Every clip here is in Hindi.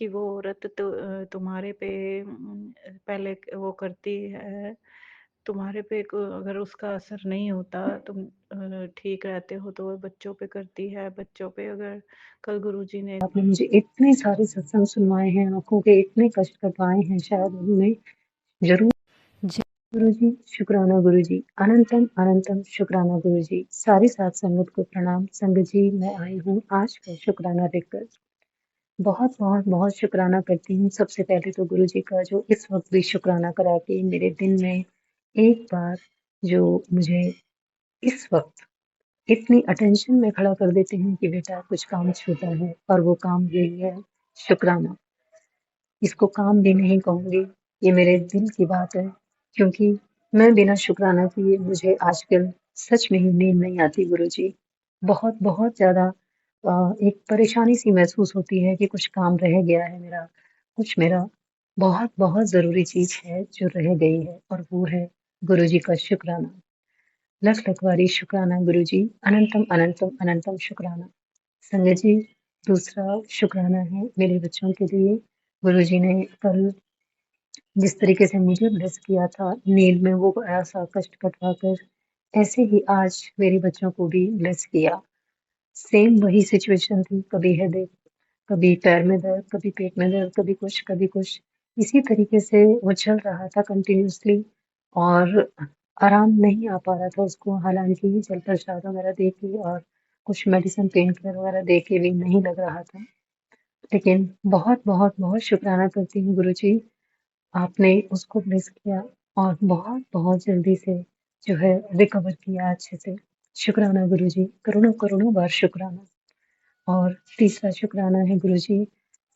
कि वो औरत तो तुम्हारे पे पहले वो करती है, तुम्हारे पे अगर उसका असर नहीं होता, तुम ठीक रहते हो तो वो बच्चों पे करती है, बच्चों पे अगर कल गुरुजी ने आपने मुझे इतने सारे सत्संग सुनवाए हैं, आँखों के इतने कष्ट कटवाए हैं, शायद उनमें ज़रूर जी गुरुजी, शुक्राना गुरुजी, अनंतम अनंतम शुक्राना गुरुजी। सारी सात संगत को प्रणाम। संगत जी, मैं आई हूँ आज का शुक्राना देकर। बहुत बहुत बहुत शुक्राना करती हूँ सबसे पहले तो गुरुजी का, जो इस वक्त भी शुक्राना करा के मेरे दिन में एक बार जो मुझे इस वक्त इतनी अटेंशन में खड़ा कर देते हैं कि बेटा कुछ काम छूटा है, और वो काम यही है, शुक्राना। इसको काम भी नहीं कहूँगी, ये मेरे दिल की बात है, क्योंकि मैं बिना शुक्राना किए मुझे आजकल सच में ही नींद नहीं आती गुरुजी। बहुत बहुत ज़्यादा एक परेशानी सी महसूस होती है कि कुछ काम रह गया है मेरा, कुछ मेरा बहुत बहुत ज़रूरी चीज़ है जो रह गई है, और वो है गुरुजी का शुक्राना। लख लखवारी शुक्राना गुरुजी, अनंतम अनंतम अनंतम शुक्राना। संगत जी, दूसरा शुक्राना है मेरे बच्चों के लिए। गुरुजी ने कल जिस तरीके से मुझे ब्लेस किया था नींद में, वो बड़ा सा कष्ट कटवा कर, ऐसे ही आज मेरे बच्चों को भी ब्लेस किया। सेम वही सिचुएशन थी, कभी हेडेक, कभी पैर में दर्द, कभी पेट में दर्द, कभी कुछ कभी कुछ। इसी तरीके से वो चल रहा था कंटिन्यूअसली, और आराम नहीं आ पा रहा था उसको। हालांकि जल प्रसाद वगैरह दे के और कुछ मेडिसिन पेन किलर वगैरह दे के भी नहीं लग रहा था। लेकिन बहुत बहुत बहुत शुक्राना करती हूँ गुरु जी, आपने उसको ब्लेस किया और बहुत बहुत जल्दी से जो है रिकवर किया अच्छे से। शुक्राना गुरु जी, करोड़ों करोड़ों बार शुक्राना। और तीसरा शुक्राना है गुरुजी,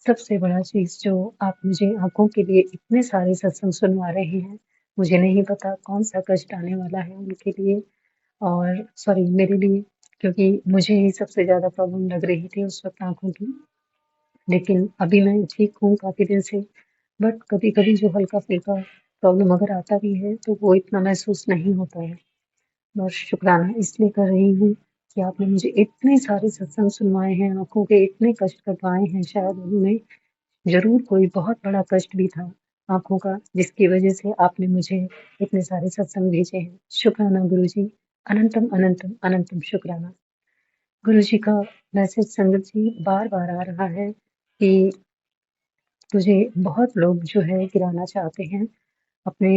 सबसे बड़ा चीज़ जो आप मुझे आँखों के लिए इतने सारे सत्संग सुनवा रहे हैं, मुझे नहीं पता कौन-सा कष्ट आने वाला है उनके लिए, और सॉरी मेरे लिए, क्योंकि मुझे ही सबसे ज़्यादा प्रॉब्लम लग रही थी उस वक़्त आँखों की। लेकिन अभी मैं ठीक हूँ काफ़ी दिन से, बट कभी-कभी जो हल्का-फुल्का प्रॉब्लम अगर आता भी है, तो वो इतना महसूस नहीं होता है। और शुक्राना इसलिए कर रही हूँ कि आपने मुझे इतने सारे सत्संग सुनवाए हैं, आँखों के इतने कष्ट कटवाए हैं, शायद उनमें ज़रूर कोई बहुत बड़ा कष्ट भी था आँखों का, जिसकी वजह से आपने मुझे इतने सारे सत्संग भेजे हैं। शुक्राना गुरुजी, अनंतम अनंतम अनंतम शुक्राना। गुरुजी का मैसेज संगत जी बार-बार आ रहा है कि तुझे बहुत लोग जो है गिराना चाहते हैं, अपने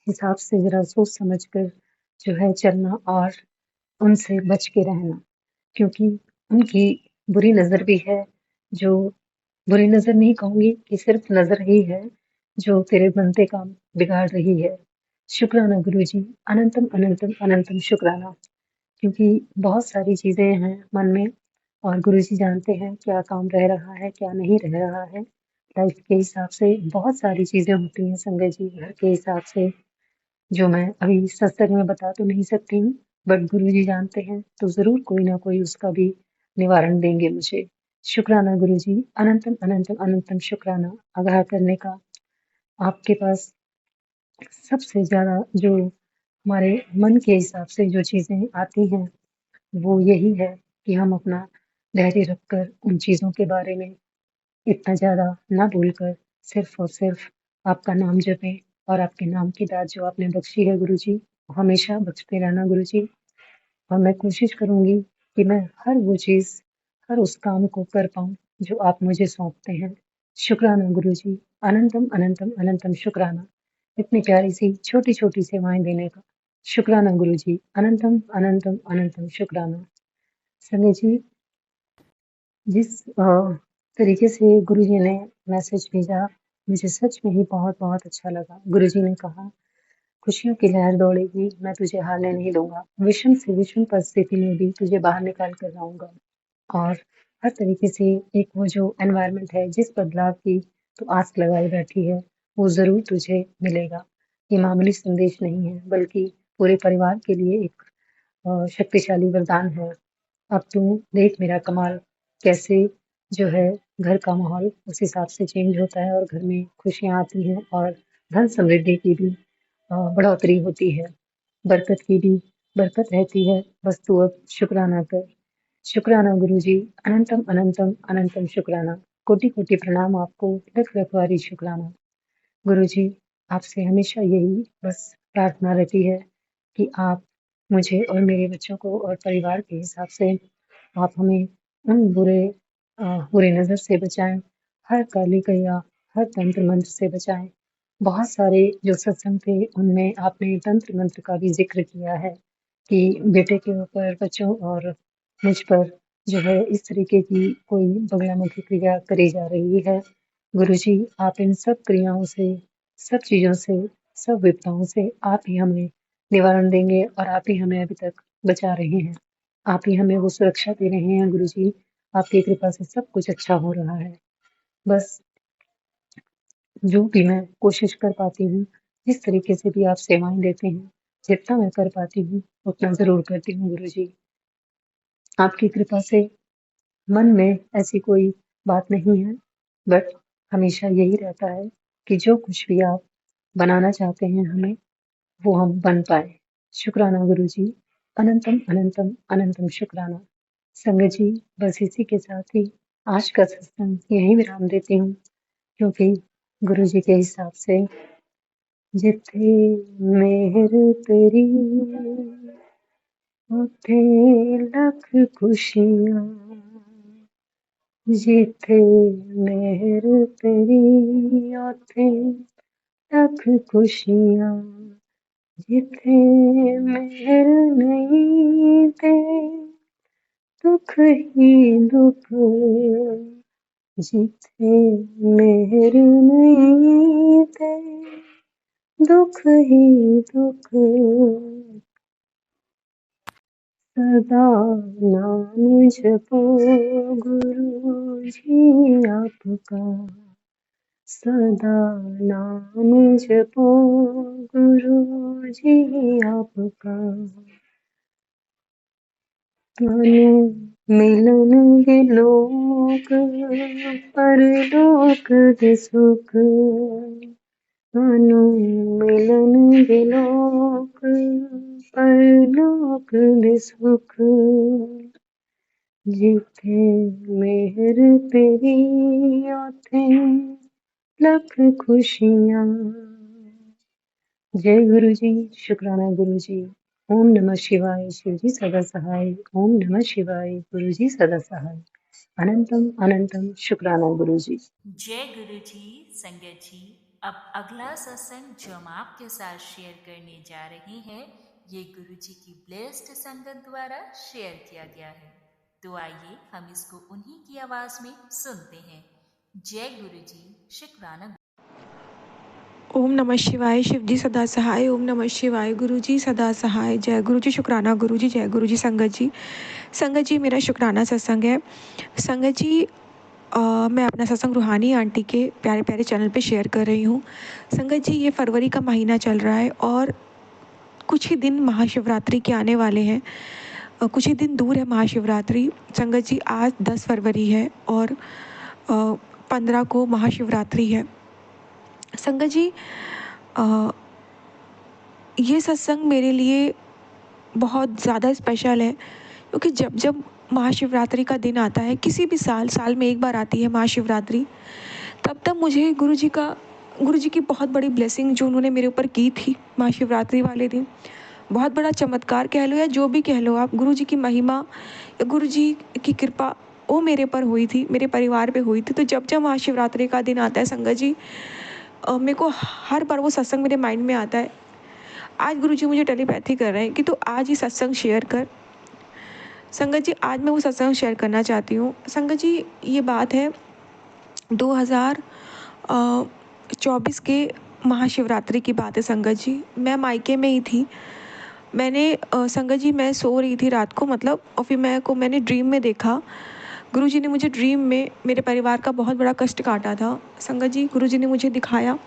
हिसाब से ज़रा सोच समझ कर जो है चलना, और उनसे बच के रहना, क्योंकि उनकी बुरी नज़र भी है, जो बुरी नज़र नहीं कहूँगी कि सिर्फ नज़र ही है, जो तेरे बनते काम बिगाड़ रही है। शुक्राना गुरुजी, अनंतम अनंतम अनंतम शुक्राना, क्योंकि बहुत सारी चीज़ें हैं मन में, और गुरुजी जानते हैं क्या काम रह रहा है, क्या नहीं रह रहा है। लाइफ के हिसाब से बहुत सारी चीज़ें होती हैं संगत जी, घर के हिसाब से, जो मैं अभी सत्संग में बता तो नहीं सकती हूँ, बट गुरुजी जानते हैं, तो ज़रूर कोई ना कोई उसका भी निवारण देंगे मुझे। शुक्राना गुरुजी, अनंतम अनंतम अनंतम शुक्राना आगाह करने का। आपके पास सबसे ज़्यादा जो हमारे मन के हिसाब से जो चीज़ें आती हैं, वो यही है कि हम अपना धैर्य रखकर उन चीज़ों के बारे में इतना ज़्यादा ना भूलकर सिर्फ़ और सिर्फ़ आपका नाम जपें, और आपके नाम की दात जो आपने बख्शी है गुरुजी, हमेशा बख्शते रहना गुरुजी। और मैं कोशिश करूँगी कि मैं हर वो चीज़, हर उस काम को कर पाऊँ जो आप मुझे सौंपते हैं। शुक्राना गुरुजी, अनंतम अनंतम अनंतम शुक्राना, इतनी प्यारी-सी छोटी-छोटी सेवाएँ देने का। शुक्राना गुरुजी, अनंतम अनंतम अनंतम शुक्राना। संजय जी, जिस तरीके से गुरुजी ने मैसेज भेजा, मुझे सच में ही बहुत-बहुत अच्छा लगा। गुरुजी ने कहा, खुशियों की लहर दौड़ेगी, मैं तुझे हारने नहीं दूँगा। विषम से विषम परिस्थिति में भी तुझे बाहर निकाल कर लाऊँगा। और हर तरीके से एक वो जो एनवायरनमेंट है, जिस बदलाव की तू आस लगाए बैठी है, वो ज़रूर तुझे मिलेगा। ये मामूली संदेश नहीं है, बल्कि पूरे परिवार के लिए एक शक्तिशाली वरदान है। अब तू देख मेरा कमाल, कैसे जो है घर का माहौल उस हिसाब से चेंज होता है, और घर में खुशियाँ आती हैं, और धन समृद्धि की भी बढ़ोतरी होती है। बरकत की भी बरकत रहती है। बस तू अब शुक्राना कर। शुक्राना गुरुजी, अनंतम अनंतम अनंतम शुक्राना। कोटि कोटि प्रणाम आपको, लख लख वारी शुक्राना। गुरु जी, आपसे हमेशा यही बस प्रार्थना रहती है कि आप मुझे और मेरे बच्चों को और परिवार के हिसाब से आप हमें उन बुरे नज़र से बचाएं, हर काली कैया, हर तंत्र मंत्र से बचाएं। बहुत सारे जो सत्संग थे उनमें आपने तंत्र मंत्र का भी जिक्र किया है कि बेटे के ऊपर, बच्चों और मुझ पर जो है इस तरीके की कोई बगलामुखी क्रिया करी जा रही है। गुरु जी, आप इन सब क्रियाओं से, सब चीज़ों से, सब विपदाओं से आप ही हमें निवारण देंगे और आप ही हमें अभी तक बचा रहे हैं। आप ही हमें वो सुरक्षा दे रहे हैं गुरु जी। आपकी कृपा से सब कुछ अच्छा हो रहा है। बस जो भी मैं कोशिश कर पाती हूँ, जिस तरीके से भी आप सेवाएं देते हैं, जितना मैं कर पाती हूँ उतना ज़रूर करती हूँ गुरु जी। आपकी कृपा से मन में ऐसी कोई बात नहीं है, बट हमेशा यही रहता है कि जो कुछ भी आप बनाना चाहते हैं हमें, वो हम बन पाए। शुक्राना गुरु जी, अनंतम अनंतम अनंतम शुक्राना। संगत जी, बस इसी के साथ ही आज का सत्संग यहीं विराम देती हूँ, क्योंकि गुरु जी के हिसाब से जिथे मेहर तेरी उथे लख खुशियाँ, जिथे मेहर तेरी उथे लख खुशियाँ, जिथे मेहर नहीं ते दुख ही दुख, जिथे मेहर नहीं ते दुख ही दुख, सदा नाम जपो गुरु जी आपका, सदा नाम जपो गुरु जी आपका। तनु मिलन विलोक परलोक के सुख, तनु मिलन विलोक परलोक के सुख, जिथे मेहर तेरी उथे लख खुशियाँ। जय गुरु जी, शुक्राना गुरु जी। ओम नमः शिवाय, शिव जी सदा सहाय। ओम नमः शिवाय, गुरु जी सदा सहाय। अनंतम अनंतम शुक्राना गुरु जी। जय गुरु जी। संगत जी, अब अगला सत्संग जो हम आपके साथ शेयर करने जा रहे हैं, ये गुरु जी की ब्लेस्ड संगत द्वारा शेयर किया गया है। तो आइए हम इसको उन्हीं की आवाज में सुनते हैं। जय गुरु जी, शुक्राना। ओम नमः शिवाय, शिव जी सदा सहाय। ओम नमः शिवाय, गुरु जी सदा सहाय। जय गुरु जी, शुक्राना गुरु जी। जय गुरु जी। संगत जी मेरा शुक्राना सत्संग है। संगत जी मैं अपना सत्संग रूहानी आंटी के प्यारे प्यारे चैनल पे शेयर कर रही हूँ। संगत जी, ये फरवरी का महीना चल रहा है और कुछ ही दिन महाशिवरात्रि के आने वाले हैं। कुछ ही दिन दूर है महाशिवरात्रि। संगत जी, आज 10 फरवरी है और 15 को महाशिवरात्रि है। संगत जी, ये सत्संग मेरे लिए बहुत ज़्यादा स्पेशल है, क्योंकि जब जब महाशिवरात्रि का दिन आता है, किसी भी साल में एक बार आती है महाशिवरात्रि, तब तब मुझे गुरु जी की बहुत बड़ी ब्लेसिंग जो उन्होंने मेरे ऊपर की थी महाशिवरात्रि वाले दिन, बहुत बड़ा चमत्कार कह लो या जो भी कह लो आप, गुरु जी की महिमा या गुरु जी की कृपा वो मेरे पर हुई थी, मेरे परिवार पे हुई थी। तो जब जब महाशिवरात्रि का दिन आता है संगत जी, मेरे को हर बार वो सत्संग मेरे माइंड में आता है। आज गुरु जी मुझे टेलीपैथी कर रहे हैं कि तो आज ही सत्संग शेयर कर। संगत जी, आज मैं वो सत्संग शेयर करना चाहती हूँ। संगत जी, ये बात है 2024 के महाशिवरात्रि की बात है। संगत जी, मैं मायके में ही थी। संगत जी, मैं सो रही थी रात को, मतलब, और फिर मैंने ड्रीम में देखा, गुरु जी ने मुझे ड्रीम में मेरे परिवार का बहुत बड़ा कष्ट काटा था। संगत जी, गुरु जी ने मुझे दिखाया,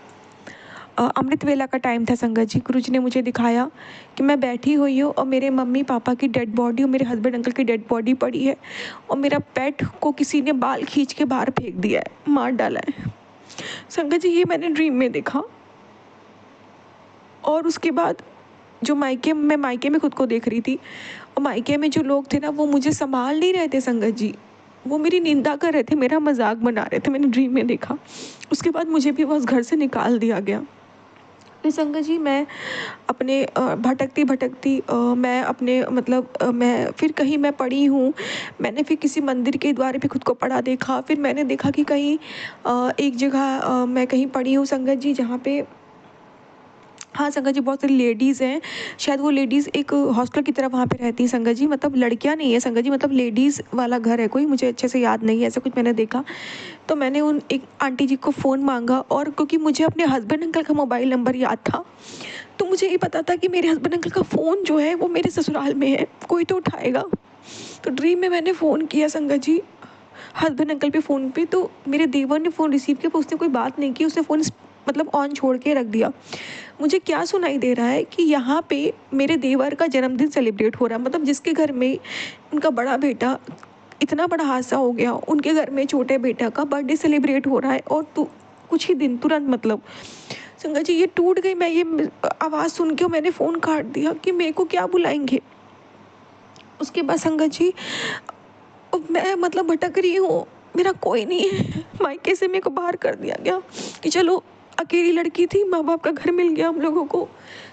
अमृत वेला का टाइम था। संगत जी, गुरु जी ने मुझे दिखाया कि मैं बैठी हुई हूँ और मेरे मम्मी पापा की डेड बॉडी और मेरे हस्बैंड अंकल की डेड बॉडी पड़ी है, और मेरा पेट को किसी ने बाल खींच के बाहर फेंक दिया है, मार डाला है। संगत जी, ये मैंने ड्रीम में देखा। और उसके बाद मैं मायके में खुद को देख रही थी, और मायके में जो लोग थे ना, वो मुझे संभाल नहीं रहे थे। संगत जी, वो मेरी निंदा कर रहे थे, मेरा मजाक बना रहे थे, मैंने ड्रीम में देखा। उसके बाद मुझे भी बस घर से निकाल दिया गया। फिर संगत जी मैं अपने भटकती भटकती मैं अपने मतलब मैं फिर कहीं मैं पड़ी हूँ। मैंने फिर किसी मंदिर के द्वार पे खुद को पड़ा देखा। फिर मैंने देखा कि कहीं एक जगह मैं कहीं पड़ी हूँ संगत जी, जहाँ पे हाँ संगत जी बहुत सारी लेडीज़ हैं। शायद वो लेडीज़ एक हॉस्टल की तरह वहाँ पे रहती हैं संगत जी, मतलब लड़कियाँ नहीं है संगत जी, मतलब लेडीज़ वाला घर है कोई, मुझे अच्छे से याद नहीं है, ऐसा कुछ मैंने देखा। तो मैंने उन एक आंटी जी को फ़ोन मांगा, और क्योंकि मुझे अपने हस्बैंड अंकल का मोबाइल नंबर याद था, तो मुझे ये पता था कि मेरे हस्बैंड अंकल का फ़ोन जो है वो मेरे ससुराल में है, कोई तो उठाएगा। तो ड्रीम में मैंने फ़ोन किया संगत जी हस्बैंड अंकल पे फ़ोन पे, तो मेरे देवर ने फ़ोन रिसीव किया, पर उसने कोई बात नहीं की, उसने फ़ोन मतलब ऑन छोड़ के रख दिया। मुझे क्या सुनाई दे रहा है कि यहाँ पे मेरे देवर का जन्मदिन सेलिब्रेट हो रहा है, मतलब जिसके घर में उनका बड़ा बेटा, इतना बड़ा हादसा हो गया, उनके घर में छोटे बेटा का बर्थडे सेलिब्रेट हो रहा है, और कुछ ही दिन तुरंत मतलब संगत जी ये टूट गई। मैं ये आवाज़ सुन के मैंने फ़ोन काट दिया कि मेरे को क्या बुलाएंगे। उसके बाद संगत जी अब मैं मतलब भटक रही हूँ, मेरा कोई नहीं है। मायके से मेरे को बाहर कर दिया गया कि चलो, अकेली लड़की थी, माँ बाप का घर मिल गया हम लोगों को।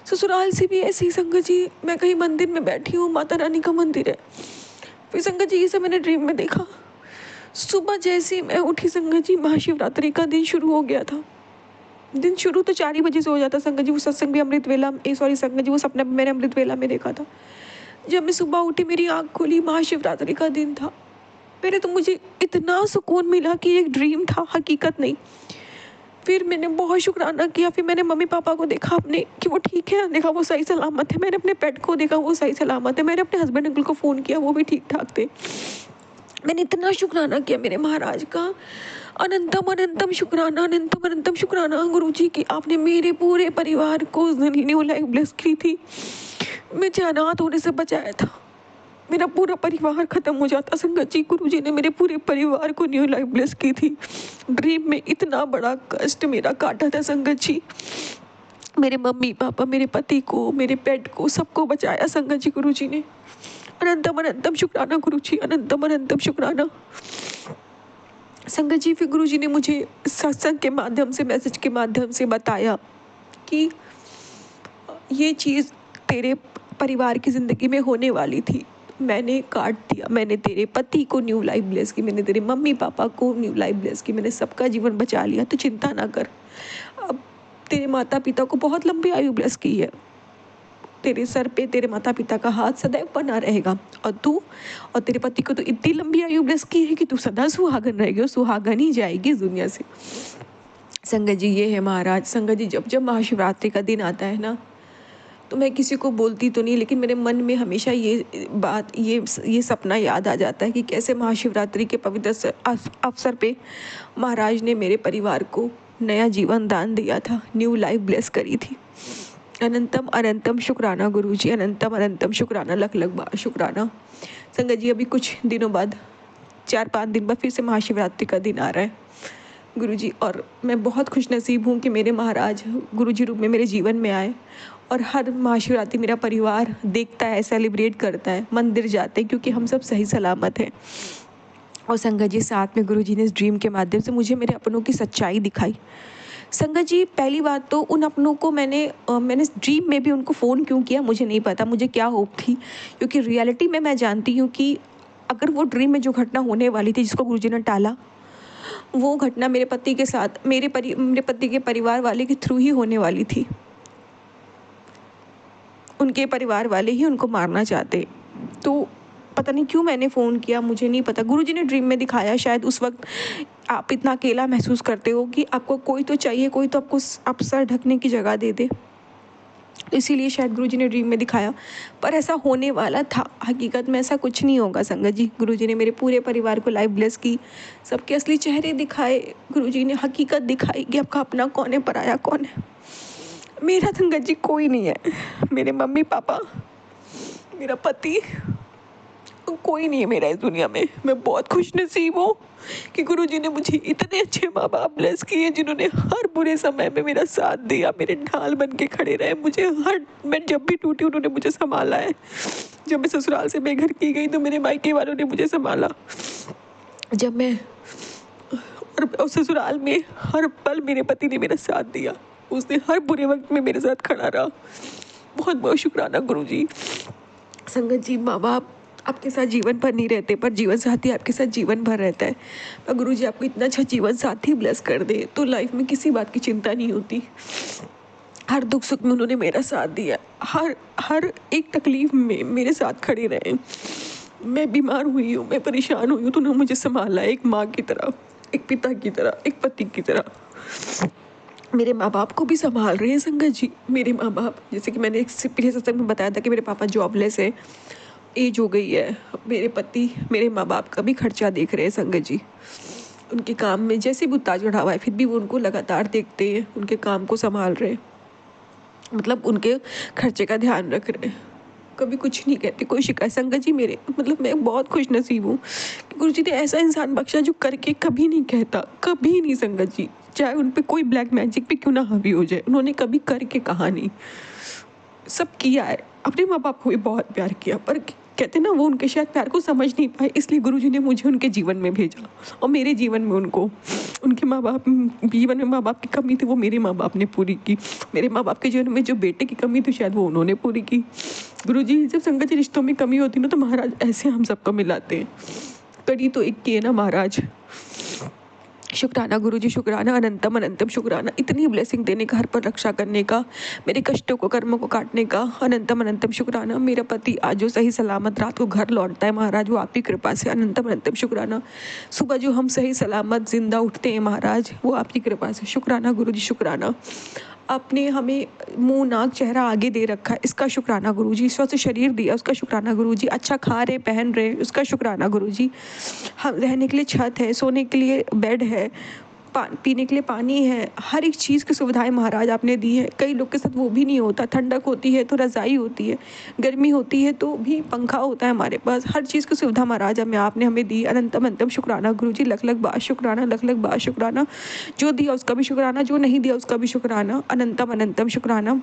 ससुराल से भी ऐसे ही संगत जी, मैं कहीं मंदिर में बैठी हूँ, माता रानी का मंदिर है। फिर संगत जी ये सब मैंने ड्रीम में देखा। सुबह जैसे ही मैं उठी संगत जी, महाशिवरात्रि का दिन शुरू हो गया था। दिन शुरू तो 4 ही बजे से हो जाता संगत जी, वो सत्संग भी अमृत वेला सॉरी संगत जी, वो सपना भी मैंने अमृत वेला में देखा था। जब मैं सुबह उठी, मेरी आँख खुली, महाशिवरात्रि का दिन था। पहले तो मुझे इतना सुकून मिला कि एक ड्रीम था, हकीकत नहीं। फिर मैंने बहुत शुक्राना किया। फिर मैंने मम्मी पापा को देखा अपने कि वो ठीक है, देखा वो सही सलामत है। मैंने अपने पेट को देखा, वो सही सलामत है। मैंने अपने हस्बैंड अंकल को फ़ोन किया, वो भी ठीक ठाक थे। मैंने इतना शुक्राना किया मेरे महाराज का, अनंतम अनंतम शुक्राना, अनंतम अनंतम शुक्राना गुरु जी की, आपने मेरे पूरे परिवार को न्यू लाइफ ब्लेस की थी, मुझे अनाथ होने से बचाया था। मेरा पूरा परिवार खत्म हो जाता संगत जी, गुरुजी ने मेरे पूरे परिवार को न्यू लाइफ ब्लेस की थी। ड्रीम में इतना बड़ा कष्ट मेरा काटा था संगत जी, मेरे मम्मी पापा, मेरे पति को, मेरे पेट को, सबको बचाया संगत जी गुरुजी ने। अनंतम अनंतम शुक्राना गुरुजी, अनंतम अनंतम शुक्राना संगत जी। फिर गुरुजी ने मुझे सत्संग के माध्यम से, मैसेज के माध्यम से बताया कि ये चीज़ तेरे परिवार की ज़िंदगी में होने वाली थी, मैंने काट दिया। मैंने तेरे पति को न्यू लाइफ ब्लेस की, मैंने तेरे मम्मी पापा को न्यू लाइफ ब्लेस की, मैंने सबका जीवन बचा लिया, तो चिंता ना कर। अब तेरे माता पिता को बहुत लंबी आयु ब्लेस की है, तेरे सर पे तेरे माता पिता का हाथ सदैव बना रहेगा, और तू और तेरे पति को तो इतनी लंबी आयु ब्लेस की है कि तू सदा सुहागन रहेगी, और सुहागन ही जाएगी इस दुनिया से। संगत जी ये है महाराज। संगत जी जब जब महाशिवरात्रि का दिन आता है ना, तो मैं किसी को बोलती तो नहीं, लेकिन मेरे मन में हमेशा ये बात, ये सपना याद आ जाता है कि कैसे महाशिवरात्रि के पवित्र अवसर पे महाराज ने मेरे परिवार को नया जीवन दान दिया था, न्यू लाइफ ब्लेस करी थी। अनंतम अनंतम शुक्राना गुरुजी, अनंतम अनंतम शुक्राना, लख लख बार शुक्राना। संगत जी अभी कुछ दिनों बाद, 4-5 दिन बाद फिर से महाशिवरात्रि का दिन आ रहा है गुरुजी, और मैं बहुत खुशनसीब हूँ कि मेरे महाराज गुरुजी रूप में मेरे जीवन में आए, और हर महाशिवरात्रि मेरा परिवार देखता है, सेलिब्रेट करता है, मंदिर जाते हैं, क्योंकि हम सब सही सलामत हैं। और संगत जी साथ में गुरुजी ने इस ड्रीम के माध्यम से मुझे मेरे अपनों की सच्चाई दिखाई। संगत जी पहली बात तो उन अपनों को मैंने ड्रीम में भी उनको फ़ोन क्यों किया मुझे नहीं पता, मुझे क्या होप थी, क्योंकि रियलिटी में मैं जानती हूँ कि अगर वो ड्रीम में जो घटना होने वाली थी जिसको गुरुजी ने टाला, वो घटना मेरे पति के साथ, मेरे पति के परिवार वाले के थ्रू ही होने वाली थी। उनके परिवार वाले ही उनको मारना चाहते। तो पता नहीं क्यों मैंने फ़ोन किया, मुझे नहीं पता। गुरुजी ने ड्रीम में दिखाया, शायद उस वक्त आप इतना अकेला महसूस करते हो कि आपको कोई तो चाहिए, कोई तो आपको सर ढकने की जगह दे दे, इसीलिए शायद गुरुजी ने ड्रीम में दिखाया। पर ऐसा होने वाला था, हकीकत में ऐसा कुछ नहीं होगा संगत जी। गुरुजी ने मेरे पूरे परिवार को लाइफ ब्लेस की, सबके असली चेहरे दिखाए, गुरुजी ने हकीकत दिखाई कि आपका अपना कौन है, पराया कौन है। मेरा संगत जी कोई नहीं है, मेरे मम्मी पापा, मेरा पति, कोई नहीं है मेरा इस दुनिया में। मैं बहुत खुश नसीब हूँ कि गुरुजी ने मुझे इतने अच्छे माँ बाप ब्लेस किए, जिन्होंने हर बुरे समय में मेरा साथ दिया, मेरे ढाल बन के खड़े रहे, मुझे मैं जब भी टूटी उन्होंने मुझे संभाला है। जब मैं ससुराल से बेघर की गई तो मेरे मायके वालों ने मुझे संभाला। जब मैं और ससुराल में हर पल मेरे पति ने मेरा साथ दिया, उसने हर बुरे वक्त में मेरे साथ खड़ा रहा। बहुत बहुत शुक्राना गुरुजी। संगत जी, माँ बाप आपके साथ जीवन भर नहीं रहते, पर जीवन साथी आपके साथ जीवन भर रहता है। पर गुरुजी आपको इतना अच्छा जीवन साथी ब्लेस कर दे तो लाइफ में किसी बात की चिंता नहीं होती। हर दुख सुख में उन्होंने मेरा साथ दिया, हर हर एक तकलीफ में मेरे साथ खड़े रहे। मैं बीमार हुई हूँ, मैं परेशान हुई हूँ, तो उन्होंने मुझे संभाला, एक माँ की तरह, एक पिता की तरह, एक पति की तरह। मेरे माँ बाप को भी संभाल रहे हैं संगत जी। मेरे माँ बाप, जैसे कि मैंने पिछले सत्संग में बताया था कि मेरे पापा जॉबलेस है, एज हो गई है। मेरे पति मेरे माँ बाप का भी खर्चा देख रहे हैं संगत जी। उनके काम में जैसे भी उतार चढ़ाव है, फिर भी वो उनको लगातार देखते हैं, उनके काम को संभाल रहे हैं, मतलब उनके खर्चे का ध्यान रख रहे हैं। कभी कुछ नहीं कहते, कोई शिकायत। संगत जी मेरे, मतलब मैं बहुत खुश नसीब हूँ कि गुरु जी ने ऐसा इंसान बख्शा जो करके कभी नहीं कहता, कभी नहीं संगत जी। चाहे उन पे कोई ब्लैक मैजिक पे क्यों ना हावी हो जाए, उन्होंने कभी करके कहा नहीं। सब किया है, अपने माँ बाप को भी बहुत प्यार किया, पर कहते ना वो उनके शायद प्यार को समझ नहीं पाए, इसलिए गुरुजी ने मुझे उनके जीवन में भेजा। और मेरे जीवन में उनको, उनके माँ बाप जीवन में माँ बाप की कमी थी, वो मेरे माँ बाप ने पूरी की। मेरे माँ बाप के जीवन में जो बेटे की कमी थी, शायद वो उन्होंने पूरी की। गुरुजी, जब संगत के रिश्तों में कमी होती ना, तो महाराज ऐसे हम सबको मिलाते हैं। कड़ी तो एक की है ना महाराज। शुक्राना गुरुजी, शुक्राना, अनंतम अनंतम शुक्राना, इतनी ब्लेसिंग देने का, हर पर रक्षा करने का, मेरे कष्टों को, कर्मों को काटने का, अनंतम अनंतम शुक्राना। मेरा पति आज जो सही सलामत रात को घर लौटता है महाराज, वो आपकी कृपा से, अनंतम अनंतम शुक्राना। सुबह जो हम सही सलामत जिंदा उठते हैं महाराज, वो आपकी कृपा से, शुक्राना गुरुजी, शुक्राना। आपने हमें मुंह नाक चेहरा आगे दे रखा है, इसका शुक्राना गुरुजी। स्वस्थ शरीर दिया, उसका शुक्राना गुरुजी। अच्छा खा रहे, पहन रहे, उसका शुक्राना गुरुजी। हम रहने के लिए छत है, सोने के लिए बेड है, पीने के लिए पानी है, हर एक चीज़ की सुविधाएं महाराज आपने दी है। कई लोग के साथ वो भी नहीं होता, ठंडक होती है तो रज़ाई होती है, गर्मी होती है तो भी पंखा होता है हमारे पास। हर चीज़ की सुविधा महाराज आपने हमें दी। अनंतम अनंतम शुक्राना गुरुजी, लख लख बार शुक्राना, लख लख बार शुक्राना। जो दिया उसका भी शुक्राना, जो नहीं दिया उसका भी शुक्राना, अनंतम अनंतम शुक्राना।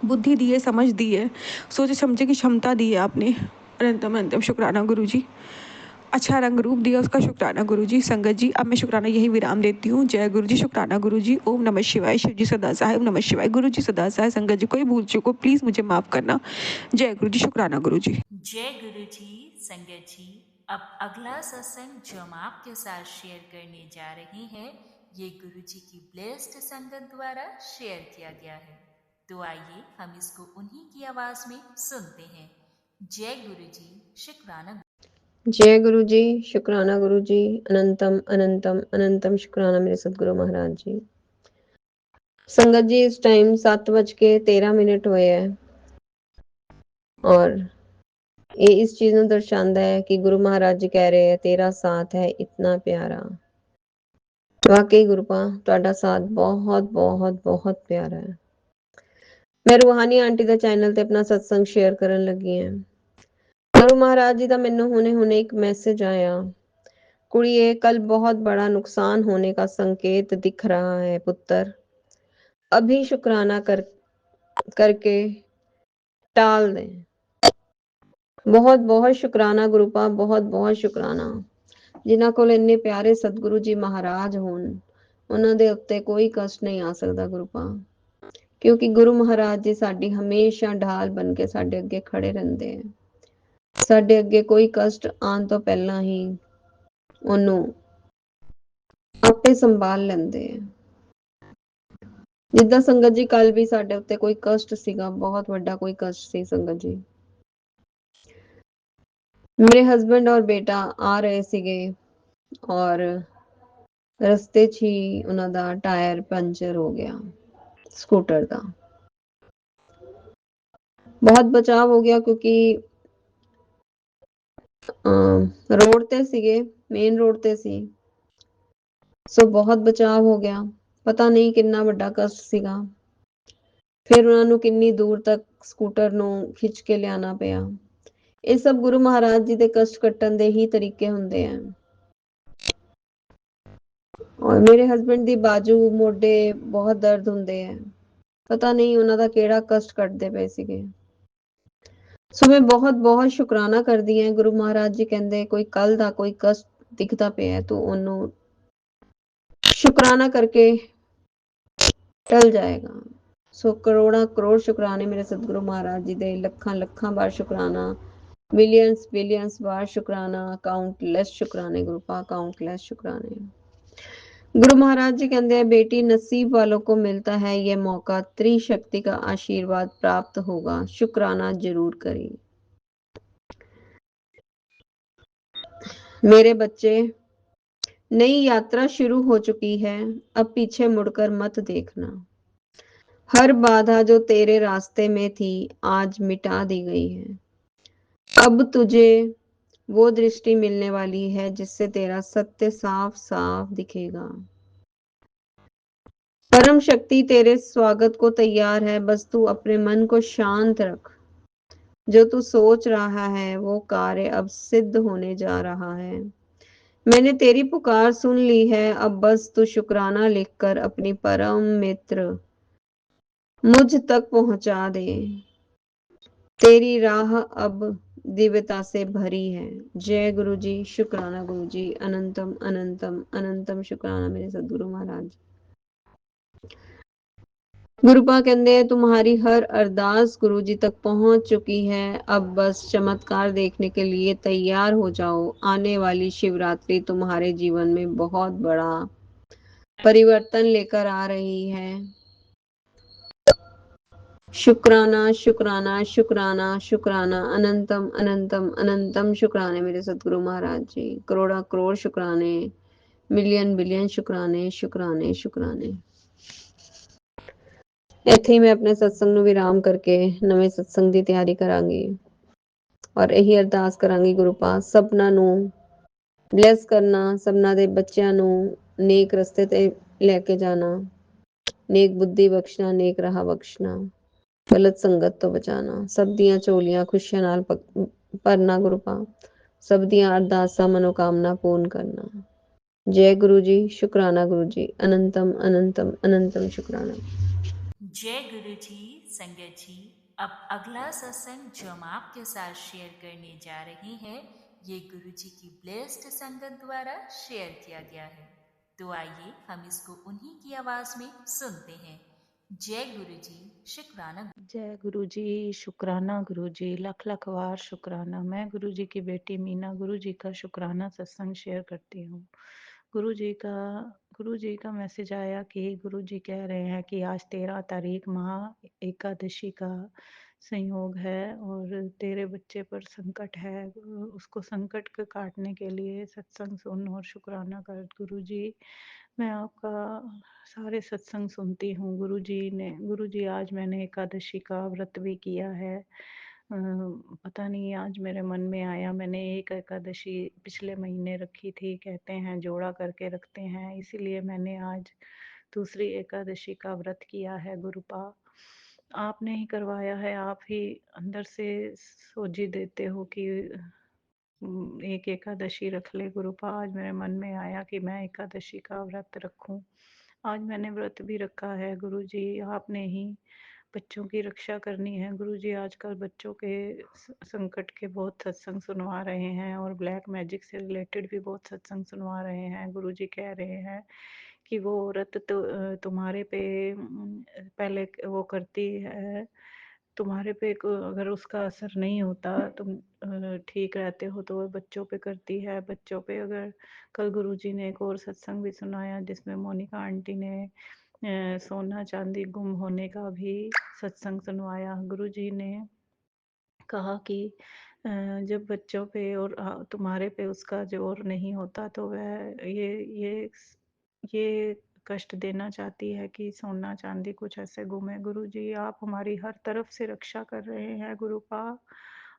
बुद्धि दी है, समझ दी है, सोचे समझे की क्षमता दी है आपने, अनंतम अनंतम शुक्राना गुरुजी। अच्छा रंग रूप दिया, उसका शुक्राना गुरुजी। संगत जी, अब मैं शुक्राना यही विराम देती हूँ। जय गुरुजी, शुक्राना गुरुजी। ओम नमः शिवाय। शिव जी सदा सहाय। ओम नमः शिवाय। गुरुजी सदा सहाय। संगत जी, कोई भूल चूको प्लीज मुझे माफ करना। जय गुरुजी, शुक्राना गुरुजी। जय गुरुजी। संगत जी, अब अगला सत्संग जो हम आपके साथ शेयर करने जा रहे हैं, ये गुरुजी की ब्लेस्ड संगत द्वारा शेयर किया गया है। तो आइए हम इसको उन्हीं की आवाज में सुनते हैं। जय गुरुजी, शुक्राना। जय गुरु जी, शुक्राना गुरु जी, अनंतम अनंतम अनंतम शुक्राना मेरे सतगुरु महाराज जी। संगत जी, इस टाइम 7:13 हुए है और ये इस चीज ਨੂੰ दर्शाता है कि गुरु महाराज जी कह रहे हैं तेरा साथ है इतना प्यारा। वाकई गुरुपा ਤੁਹਾਡਾ साथ बहुत बहुत बहुत प्यारा है। मैं रूहानी आंटी ਦਾ चैनल ਤੇ अपना सत्संग शेयर ਕਰਨ ਲੱਗੀ ਹਾਂ। गुरु महाराज जी का मैनू हुने एक मैसेज आया, कुड़िए कल बहुत बड़ा नुकसान होने का संकेत दिख रहा है पुत्र, अभी शुक्राना करके टाल दे। बहुत बहुत शुक्राना गुरुपा, बहुत बहुत शुक्राना। जिन्हां कोल इन्ने प्यारे सतगुरु जी महाराज होन, उन्हां दे उत्ते कोई कष्ट नहीं आ सकता गुरुपा, क्योंकि गुरु महाराज जी साडी हमेशा ढाल बन के साडे अगे खड़े रहंदे हैं। साडे अगे कोई कष्ट आउण तो पहला ही ਉਹਨੂੰ ਆਪੇ ਸੰਭਾਲ ਲੈਂਦੇ ਆ। ਜਿੱਦਾਂ ਸੰਗਤ ਜੀ ਕੱਲ ਵੀ ਸਾਡੇ ਉੱਤੇ ਕੋਈ ਕਸ਼ਟ ਸੀਗਾ, ਬਹੁਤ ਵੱਡਾ ਕੋਈ ਕਸ਼ਟ ਸੀ ਸੰਗਤ ਜੀ। ਮੇਰੇ ਹਸਬੰਡ ਔਰ ਬੇਟਾ ਆ ਰਹੇ ਸੀਗੇ ਔਰ ਰਸਤੇ 'ਚ ਹੀ ਉਹਨਾਂ ਦਾ ਟਾਇਰ पंचर हो गया स्कूटर ਦਾ। बहुत बचाव हो गया क्योंकि रोड ਤੇ ਸੀਗੇ, ਮੇਨ ਰੋਡ ਤੇ ਸੀ, ਸੋ बहुत बचाव हो गया। ਪਤਾ ਨਹੀਂ ਕਿੰਨਾ ਵੱਡਾ ਕਸ਼ਟ ਸੀਗਾ। ਫਿਰ ਉਹਨਾਂ ਨੂੰ ਕਿੰਨੀ ਦੂਰ ਤੱਕ ਸਕੂਟਰ ਨੂੰ ਖਿੱਚ ਕੇ ਲਿਆਣਾ ਪਿਆ। ਇਹ ਸਭ ਗੁਰੂ ਮਹਾਰਾਜ ਜੀ ਦੇ ਕਸ਼ਟ ਕੱਟਣ ਦੇ ਹੀ ਤਰੀਕੇ ਹੁੰਦੇ ਆ। ਔਰ ਮੇਰੇ ਹਸਬੰਡ ਦੀ ਬਾਜੂ ਮੋਢੇ ਬਹੁਤ ਦਰਦ ਹੁੰਦੇ ਆ, ਪਤਾ ਨਹੀਂ ਉਹਨਾਂ ਦਾ ਕਿਹੜਾ ਕਸ਼ਟ ਕੱਟਦੇ ਪਏ ਸੀਗੇ। ਸੋ ਮੈਂ ਬਹੁਤ ਬਹੁਤ ਸ਼ੁਕਰਾਨਾ ਕਰਦੀ ਹਾਂ। ਗੁਰੂ ਮਹਾਰਾਜ ਜੀ ਕਹਿੰਦੇ ਕੋਈ ਕੱਲ ਦਾ ਕੋਈ ਕਸ਼ਟ ਦਿਖਦਾ ਪਿਆ ਤੂੰ ਉਹਨੂੰ ਸ਼ੁਕਰਾਨਾ ਕਰਕੇ ਟਲ ਜਾਏਗਾ। ਸੋ ਕਰੋੜਾਂ ਕਰੋੜ ਸ਼ੁਕਰਾਨੇ ਮੇਰੇ ਸਤਿਗੁਰੂ ਮਹਾਰਾਜ ਜੀ ਦੇ, ਲੱਖਾਂ ਲੱਖਾਂ ਵਾਰ ਸ਼ੁਕਰਾਨਾ, ਮਿਲੀਅਨਸ ਬਿਲੀਅਨਸ ਵਾਰ ਸ਼ੁਕਰਾਨਾ, ਕਾਊਂਟਲੈਸ ਸ਼ੁਕਰਾਨੇ ਗੁਰੂ ਪਾ, काउंटलेस शुक्राने। गुरु महाराज जी कहते हैं बेटी नसीब वालों को मिलता है यह मौका, त्रिशक्ति का आशीर्वाद प्राप्त होगा, शुक्राना जरूर करें। मेरे बच्चे नई यात्रा शुरू हो चुकी है, अब पीछे मुड़कर मत देखना। हर बाधा जो तेरे रास्ते में थी आज मिटा दी गई है। अब तुझे वो दृष्टि मिलने वाली है जिससे तेरा सत्य साफ साफ दिखेगा। परम शक्ति तेरे स्वागत को तैयार है, बस तू अपने मन को शांत रख। जो तू सोच रहा है वो कार्य अब सिद्ध होने जा रहा है। मैंने तेरी पुकार सुन ली है, अब बस तू शुक्राना लिखकर अपनी परम मित्र मुझ तक पहुंचा दे। तेरी राह अब दिव्यता से भरी है। जय गुरु जी, शुक्राना गुरु जी, अनंतम अनंतम अनंतम शुक्राना मेरे सदगुरु महाराज। गुरुपा कहते हैं तुम्हारी हर अरदास गुरु जी तक पहुंच चुकी है, अब बस चमत्कार देखने के लिए तैयार हो जाओ। आने वाली शिवरात्रि तुम्हारे जीवन में बहुत बड़ा परिवर्तन लेकर आ रही है। शुक्राना शुक्राना शुक्राना शुक्राना, अनंतम अनंतम अनंतम शुक्राने मेरे सतगुरु महाराज जी। करोड़ा करोड़ शुक्राने, मिलियन बिलियन शुक्राने शुक्राने शुक्राने। ਇੱਥੇ ਹੀ ਮੈਂ ਆਪਣੇ ਸਤਸੰਗ ਨੂੰ ਵਿਰਾਮ ਕਰਕੇ ਨਵੇਂ ਸਤਸੰਗ ਦੀ ਤਿਆਰੀ ਕਰਾਂਗੀ ਔਰ ਇਹੀ ਅਰਦਾਸ ਕਰਾਂਗੀ ਗੁਰੂ ਪਾਸ ਸਭਨਾਂ ਨੂੰ ਬਲੈਸ ਕਰਨਾ, ਸਭਨਾਂ ਦੇ ਬੱਚਿਆਂ ਨੂੰ ਨੇਕ ਰਸਤੇ ਤੇ ਲੈ ਕੇ ਜਾਣਾ, ਨੇਕ ਬੁੱਧੀ ਬਖਸ਼ਣਾ, ਨੇਕ ਰਾਹ ਬਖਸ਼ਣਾ, ਗਲਤ ਸੰਗਤ ਤੋਂ ਬਚਾਣਾ, ਸਭ ਦੀਆਂ ਝੋਲੀਆਂ ਖੁਸ਼ੀਆਂ ਨਾਲ ਭਰਨਾ ਗੁਰੂ ਪਾ, ਸਭ ਦੀਆਂ ਅਰਦਾਸਾਂ ਮਨੋਕਾਮਨਾ ਪੂਰਨ ਕਰਨਾ। जय गुरु जी, शुक्राना गुरु जी, अनंतम अनंतम अनंतम शुक्राना। जय गुरु जी। संगत जी, अब अगला सत्संग जो हम आपके साथ शेयर करने जा रहे हैं ये गुरु जी की ब्लेस्ड संगत द्वारा शेयर किया गया है, तो आइए हम इसको उन्हीं की आवाज में सुनते हैं। जय गुरु जी, शुक्राना। जय गुरु जी, शुक्राना गुरु जी, लख लख वार शुक्राना। मैं गुरु जी की बेटी मीना गुरु जी का शुक्राना सत्संग शेयर करती हूँ। गुरु जी का मैसेज आया कि गुरु जी कह रहे हैं कि आज 13 तारीख महा एकादशी का संयोग है और तेरे बच्चे पर संकट है, उसको संकट को काटने के लिए सत्संग सुन और शुक्राना कर। गुरु जी, मैं आपका सारे सत्संग सुनती हूँ। गुरु जी आज मैंने एकादशी का व्रत भी किया है। पता नहीं आज मेरे मन में आया, मैंने एक एकादशी पिछले महीने रखी थी, कहते हैं जोड़ा करके रखते हैं, इसीलिए मैंने आज दूसरी एकादशी का व्रत किया है। गुरुपा आपने ही करवाया है, आप ही अंदर से सोझी देते हो कि एक एकादशी रख ले। गुरुपा आज मेरे मन में आया कि मैं एकादशी का व्रत रखूं। आज मैंने व्रत भी रखा है। गुरु जी आपने ही बच्चों की रक्षा करनी है। गुरु जी आजकल बच्चों के संकट के बहुत सत्संग सुनवा रहे हैं और ब्लैक मैजिक से रिलेटेड भी बहुत सत्संग सुनवा रहे हैं। गुरु जी कह रहे हैं कि वो औरत तो तुम्हारे पे पहले वो करती है, तुम्हारे पे अगर उसका असर नहीं होता, तुम ठीक रहते हो, तो वो बच्चों पे करती है। बच्चों पे अगर कल गुरुजी ने एक और सत्संग भी सुनाया जिसमें मोनिका आंटी ने सोना चांदी गुम होने का भी सत्संग सुनवाया। गुरुजी ने कहा कि जब बच्चों पे और तुम्हारे पे उसका जोर नहीं होता तो वह ये कष्ट देना चाहती है कि सोना चांदी कुछ ऐसे गुम है। गुरु जी आप हमारी हर तरफ से रक्षा कर रहे हैं। गुरुपा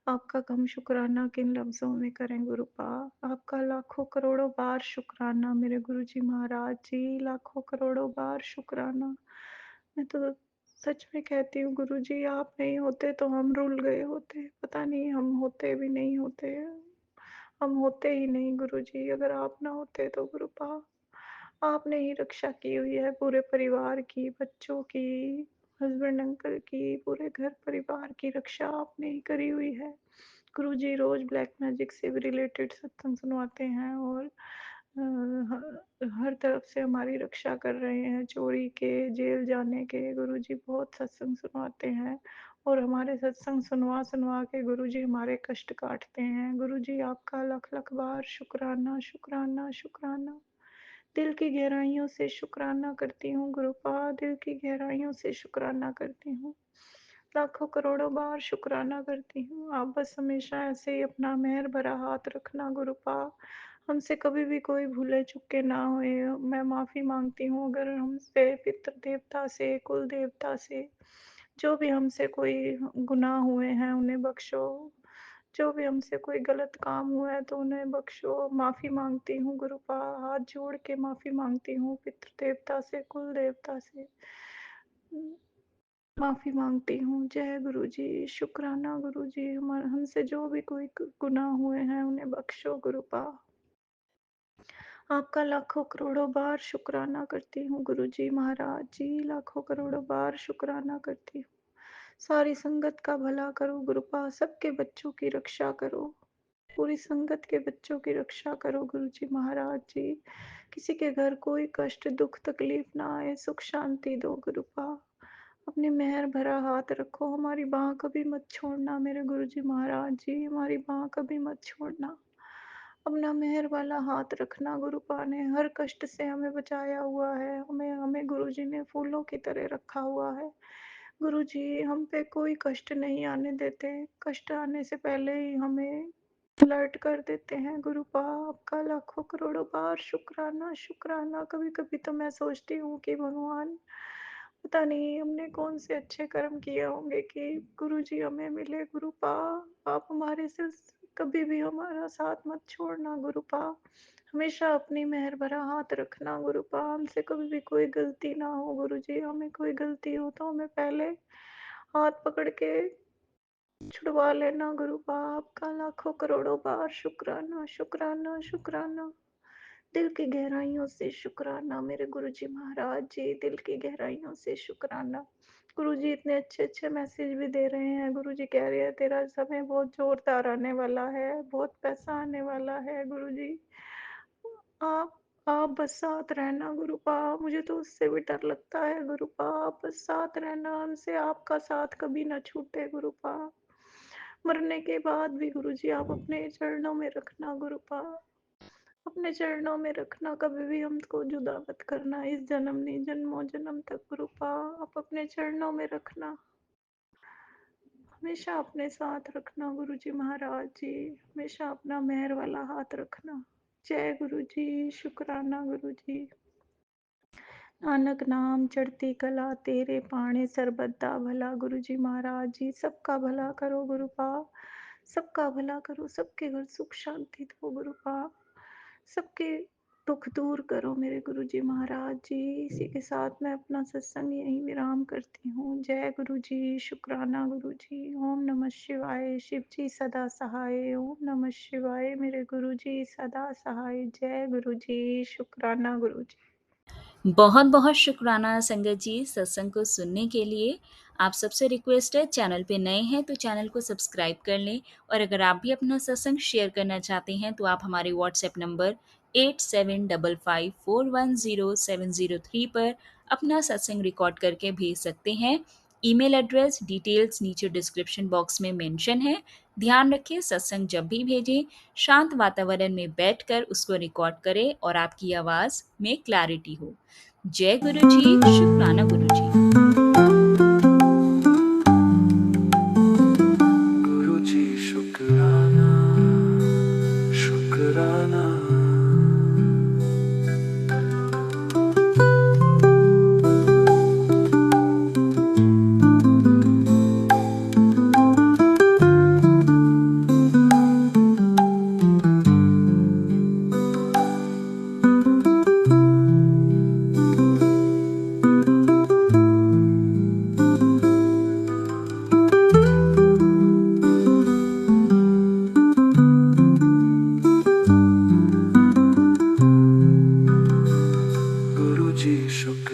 आपका कम शुक्राना किन लफ्जों में करें। गुरुपा आपका लाखों करोड़ों बार शुक्राना मेरे गुरु जी महाराज जी, लाखों करोड़ों बार शुक्राना। मैं तो सच में कहती हूँ गुरु जी आप नहीं होते तो हम रुल गए होते, पता नहीं हम होते भी नहीं होते, हम होते ही नहीं। गुरु जी अगर आप ना होते तो गुरुपा आपने ही रक्षा की हुई है पूरे परिवार की, बच्चों की, हस्बैंड अंकल की, पूरे घर परिवार की रक्षा आपने ही करी हुई है। गुरुजी रोज़ ब्लैक मैजिक से भी रिलेटेड सत्संग सुनवाते हैं और हर तरफ से हमारी रक्षा कर रहे हैं, चोरी के, जेल जाने के। गुरुजी बहुत सत्संग सुनवाते हैं और हमारे सत्संग सुनवा के गुरुजी हमारे कष्ट काटते हैं। गुरुजी आपका लख-लख बार शुक्राना, शुक्राना, शुक्राना। दिल की गहराइयों से शुक्राना करती हूँ गुरुपा, दिल की गहराइयों से शुक्राना करती हूँ। लाखों करोड़ों बार शुक्राना करती हूँ। आप बस हमेशा ऐसे ही अपना मेहर भरा हाथ रखना गुरुपा। हमसे कभी भी कोई भूले चुके ना हुए। मैं माफ़ी मांगती हूँ अगर हमसे पितृ देवता से, कुल देवता से जो भी हमसे कोई गुनाह हुए हैं उन्हें बख्शो। जो भी हमसे कोई गलत काम हुआ है तो उन्हें बख्शो। माफ़ी मांगती हूँ गुरुपा, हाथ जोड़ के माफ़ी मांगती हूँ पितृ देवता से, कुल देवता से। माफ़ी मांगती हूँ। जय गुरुजी, शुक्राना गुरुजी, हमसे जो भी कोई गुनाह हुए हैं उन्हें बख्शो गुरुपा। आपका लाखों करोड़ों बार शुक्राना करती हूँ गुरुजी महाराज जी, लाखों करोड़ों बार शुक्राना करती हूँ। सारी संगत का भला करो गुरुपा, सबके बच्चों की रक्षा करो, पूरी संगत के बच्चों की रक्षा करो गुरुजी महाराज जी। किसी के घर कोई कष्ट, दुख, तकलीफ ना आए, सुख शांति दो गुरुपा। अपनी मेहर भरा हाथ रखो, हमारी बाह कभी मत छोड़ना मेरे गुरुजी महाराज जी, हमारी बाह कभी मत छोड़ना। अपना मेहर वाला हाथ रखना। गुरुपा ने हर कष्ट से हमें बचाया हुआ है, हमें हमें गुरुजी ने फूलों की तरह रखा हुआ है। गुरुजी हम पे कोई कष्ट नहीं आने देते, कष्ट आने से पहले ही हमें अलर्ट कर देते हैं। गुरुपा आपका लाखों करोड़ों बार शुक्राना, शुक्राना। कभी कभी तो मैं सोचती हूँ कि भगवान पता नहीं हमने कौन से अच्छे कर्म किए होंगे कि गुरुजी हमें मिले। गुरुपा आप हमारे से कभी भी हमारा साथ मत छोड़ना गुरुपा, हमेशा अपनी मेहर भरा हाथ रखना गुरुपा। हमसे कभी भी कोई गलती ना हो गुरुजी, हमें कोई गलती हो तो हमें पहले हाथ पकड़ के छुड़वा लेना गुरुपा। आपका लाखों करोड़ों बार शुक्राना, शुक्राना, शुक्राना। दिल की गहराइयों से शुक्राना मेरे गुरुजी महाराज जी, दिल की गहराइयों से शुक्राना। गुरुजी इतने अच्छे अच्छे मैसेज भी दे रहे हैं। गुरुजी कह रहे हैं तेरा समय बहुत जोरदार आने वाला है, बहुत पैसा आने वाला है गुरुजी। आप आप बस साथ रहना गुरुपा, मुझे तो उससे भी डर लगता है गुरुपा। आप बस साथ रहना, हमसे आपका साथ कभी ना छूटे गुरुपा। मरने के बाद भी गुरुजी आप अपने चरणों में रखना गुरुपा, अपने चरणों में रखना, कभी भी हमको जुदा मत करना, इस जन्म नहीं जन्मों जन्म तक गुरुपा आप अपने चरणों में रखना, हमेशा अपने साथ रखना गुरुजी महाराज जी, हमेशा अपना मेहर वाला हाथ रखना। जय गुरुजी, शुक्राना गुरुजी। नानक नाम चढ़ती कला तेरे पाणे सरबद्दा भला। गुरुजी महाराज जी सबका भला करो गुरुपा, सबका भला करो, सबके घर सुख शांति दो गुरुपा, सबके दुख दूर करो मेरे गुरुजी महाराज जी। इसी के साथ मैं अपना सत्संग यहीं विराम करती हूँ। जय गुरुजी, शुक्राना गुरुजी। ओम नमः शिवाय। शिव जी सदा सहाय। ओम नमः शिवाय। मेरे गुरुजी सदा सहाय। जय गुरुजी, शुक्राना गुरुजी। बहुत बहुत शुक्राना संगत जी सत्संग को सुनने के लिए। आप सबसे रिक्वेस्ट है, चैनल पे नए हैं तो चैनल को सब्सक्राइब कर लें, और अगर आप भी अपना सत्संग शेयर करना चाहते हैं तो आप हमारे व्हाट्सएप नंबर 8755410703 पर अपना सत्संग रिकॉर्ड करके भेज सकते हैं। ईमेल एड्रेस डिटेल्स नीचे डिस्क्रिप्शन बॉक्स में मेंशन है। ध्यान रखें, सत्संग जब भी भेजें शांत वातावरण में बैठकर उसको रिकॉर्ड करें और आपकी आवाज़ में क्लैरिटी हो। जय गुरु जी, शुक्राना गुरु जी। गुरु जी शुक्राना, शुक्राना। गुरु जी शुक्राना।